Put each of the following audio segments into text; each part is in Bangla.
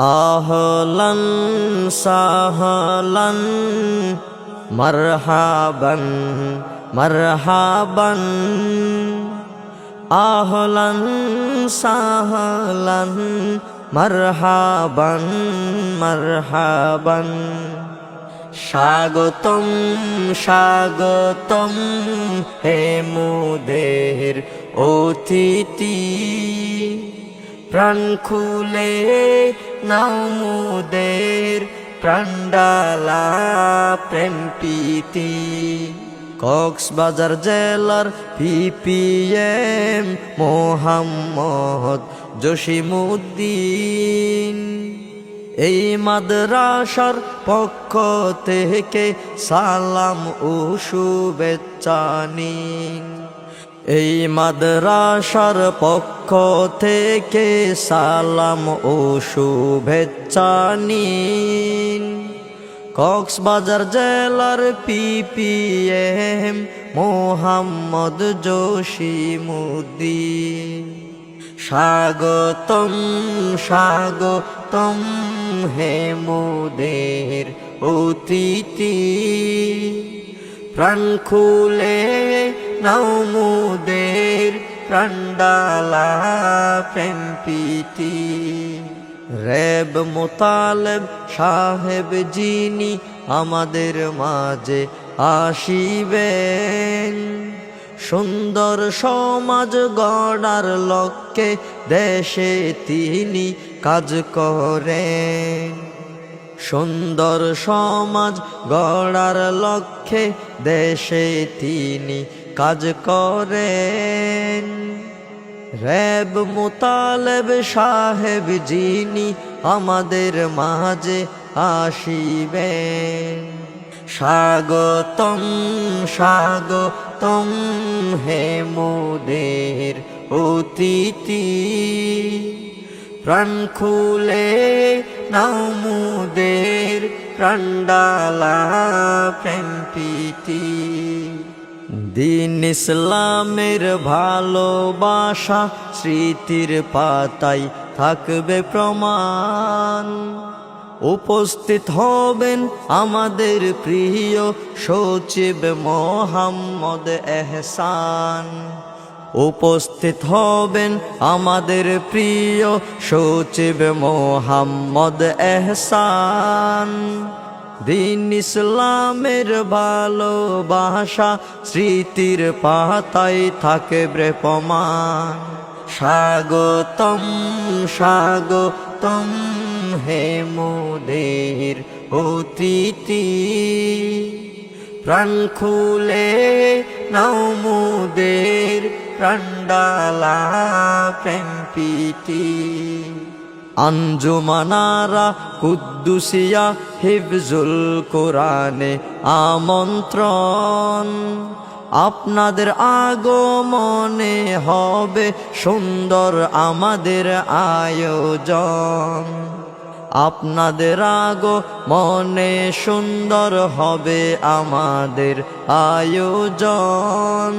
আহলান সাহলান মারহাবান মারহাবান আহলান সাহলান মারহাবান মারহাবান স্বাগতম স্বাগতম হে মোদের অতিথি প্রাণ খুলে নাও মোদের প্রাণডালা প্রেম প্রীতি কক্সবাজার জেলার পিপিএম মোহাম্মদ জসিমউদ্দিন এই মাদ্রাসার পক্ষ থেকে সালাম ও শুভেচ্ছা নিন। এই মাদ্রাসার পক্ষ থেকে সালাম ও শুভেচ্ছা নিন। কক্সবাজার জেলার পিপিএম মোহাম্মদ জসিমউদ্দিন স্বাগতম স্বাগতম হে মোদের অতিথি প্রাণ খুলে নাও মোদের প্রাণডালা প্রেম প্রীতি রেব মোতালেব সাহেব যিনি আমাদের মাঝে আসিবেন সুন্দর সমাজ গড়ার লক্ষ্যে দেশে তিনি কাজ করেন। সুন্দর সমাজ গড়ার লক্ষ্যে দেশে তিনি কাজ করেন। রেব মোতালেব সাহেব যিনি আমাদের মাঝে আসিবেন স্বাগতম স্বাগতম হে মোদের অতিথি প্রাণ খুলে নাও মোদের প্রাণডালা প্রেম প্রীতি দিন ইসলামের ভালোবাসা স্মৃতির পাতায় থাকবে প্রমাণ। উপস্থিত হবেন আমাদের প্রিয় সচিব মোহাম্মদ এহসান। উপস্থিত হবেন আমাদের প্রিয় সচিব মোহাম্মদ এহসান। দিন ইসলামের ভালোবাসা স্মৃতির পাতায় থাকবে প্রমাণ। স্বাগতম স্বাগতম হে মোদের অতিথি প্রাণ খুলে নাও মোদের প্রাণডালা প্রেম প্রীতি আঞ্জুমানারা কুদ্দুসিয়া হিফজুল কোরআনে আমন্ত্রণ। আপনাদের আগমনে হবে সুন্দর আমাদের আয়োজন। আপনাদের আগমনে সুন্দর হবে আমাদের আয়োজন।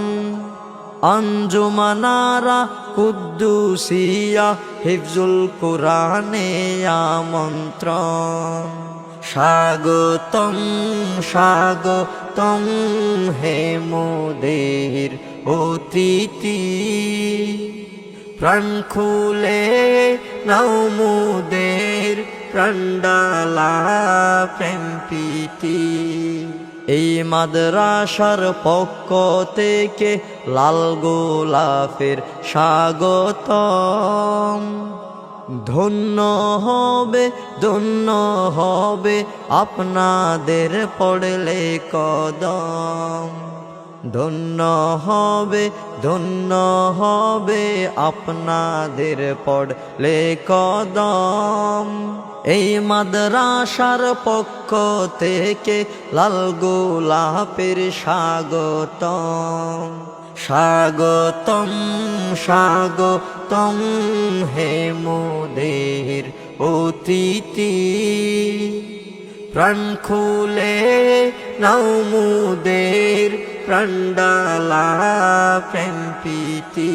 আঞ্জুমানারা কুদ্দুসিয়া হিফজুল কোরআনে আমন্ত্রণ। স্বাগতম স্বাগতম হে মোদের অতিথি প্রাণ খুলে নাও মোদের প্রাণডালা প্রেম প্রীতি এই মাদ্রাসার পক্ষ থেকে লাল গোলাপের স্বাগতম। ধন্য হবে আপনাদের পড়লে কদম। ধন্য হবে আপনাদের পড়লে কদম। এই মাদ্রাসার পক্ষ থেকে লাল গোলাপের স্বাগতম। স্বাগতম স্বাগতম হে মোদের অতিথি প্রাণ খুলে নাও মোদের প্রাণডালা প্রেম প্রীতি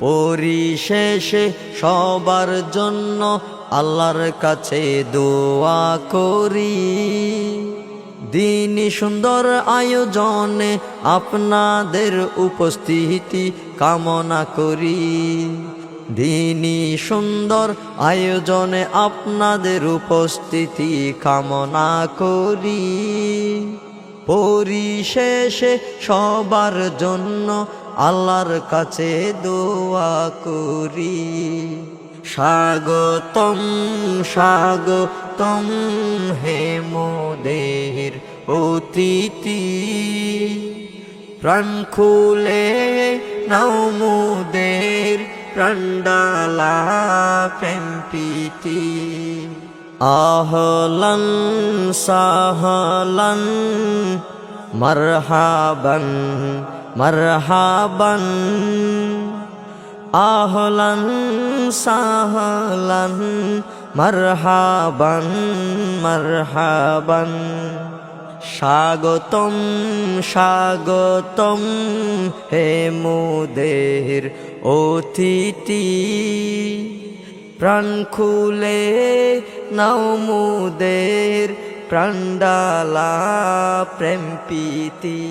পরিশেষে সবার জন্য আল্লাহর কাছে দোয়া করি। দিনী সুন্দর আয়োজনে আপনাদের উপস্থিতি কামনা করি। দিনী সুন্দর আয়োজনে আপনাদের উপস্থিতি কামনা করি। পরিশেষে সবার জন্য আল্লাহর কাছে দোয়া করি। স্বাগতম স্বাগতম হে মোদের অতিথি, প্রাণ খুলে নাও মোদের প্রাণডালা প্রেম প্রীতি। আহলান সাহলান মারহাবান মারহাবান, আহলান সাহলান মারহাবান মারহাবান। স্বাগতম স্বাগতম হে মোদের অতিথি, প্রাণ খুলে নাও মোদের প্রাণডালা প্রেম প্রীতি।